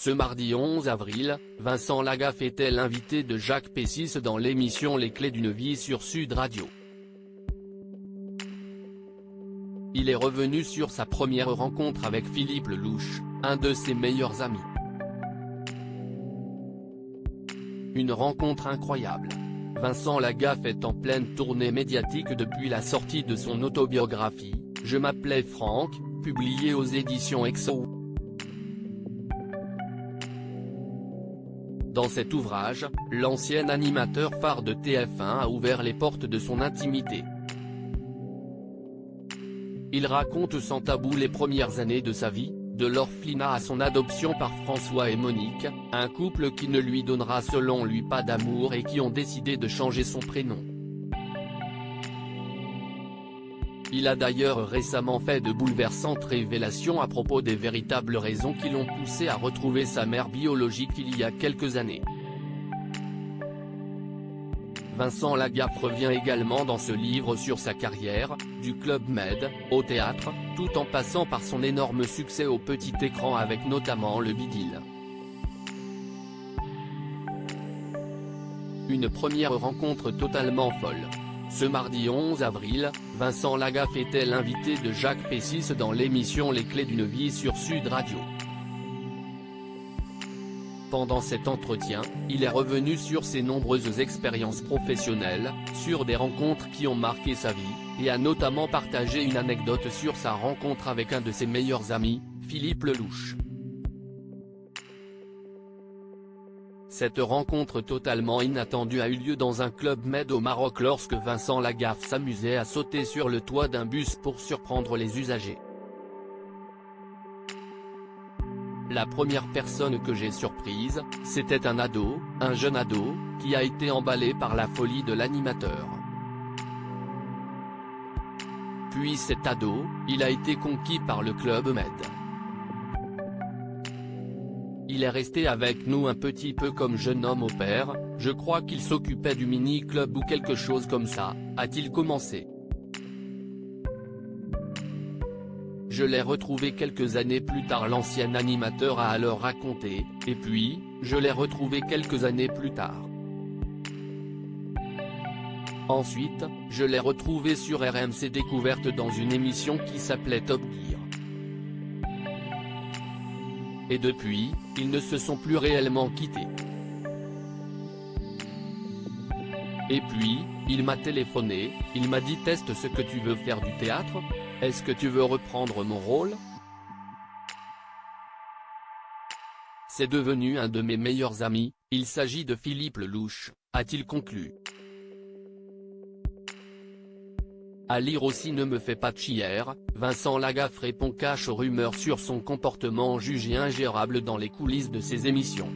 Ce mardi 11 avril, Vincent Lagaffe était l'invité de Jacques Pessis dans l'émission Les Clés d'une vie sur Sud Radio. Il est revenu sur sa première rencontre avec Philippe Lelouch, un de ses meilleurs amis. Une rencontre incroyable. Vincent Lagaffe est en pleine tournée médiatique depuis la sortie de son autobiographie, Je m'appelais Franck, publiée aux éditions Exo. Dans cet ouvrage, l'ancien animateur phare de TF1 a ouvert les portes de son intimité. Il raconte sans tabou les premières années de sa vie, de l'orphelinat à son adoption par François et Monique, un couple qui ne lui donnera selon lui pas d'amour et qui ont décidé de changer son prénom. Il a d'ailleurs récemment fait de bouleversantes révélations à propos des véritables raisons qui l'ont poussé à retrouver sa mère biologique il y a quelques années. Vincent Lagaffe revient également dans ce livre sur sa carrière, du Club Med, au théâtre, tout en passant par son énorme succès au petit écran avec notamment Le Bidil. Une première rencontre totalement folle. Ce mardi 11 avril, Vincent Lagaffe était l'invité de Jacques Pessis dans l'émission Les Clés d'une vie sur Sud Radio. Pendant cet entretien, il est revenu sur ses nombreuses expériences professionnelles, sur des rencontres qui ont marqué sa vie, et a notamment partagé une anecdote sur sa rencontre avec un de ses meilleurs amis, Philippe Lelouch. Cette rencontre totalement inattendue a eu lieu dans un club Med au Maroc lorsque Vincent Lagaffe s'amusait à sauter sur le toit d'un bus pour surprendre les usagers. La première personne que j'ai surprise, c'était un ado, un jeune ado, qui a été emballé par la folie de l'animateur. Puis cet ado, il a été conquis par le club Med. Il est resté avec nous un petit peu comme jeune homme au père, je crois qu'il s'occupait du mini-club ou quelque chose comme ça, a-t-il commencé. Je l'ai retrouvé quelques années plus tard, l'ancien animateur a alors raconté, et puis, je l'ai retrouvé quelques années plus tard. Ensuite, je l'ai retrouvé sur RMC Découverte dans une émission qui s'appelait Top Gear. Et depuis, ils ne se sont plus réellement quittés. Et puis, il m'a téléphoné, il m'a dit « Teste ce que tu veux faire du théâtre ? Est-ce que tu veux reprendre mon rôle ?» C'est devenu un de mes meilleurs amis, il s'agit de Philippe Lelouch, a-t-il conclu. À lire aussi Ne me fais pas de chier, Vincent Lagaffe répond cash aux rumeurs sur son comportement jugé ingérable dans les coulisses de ses émissions.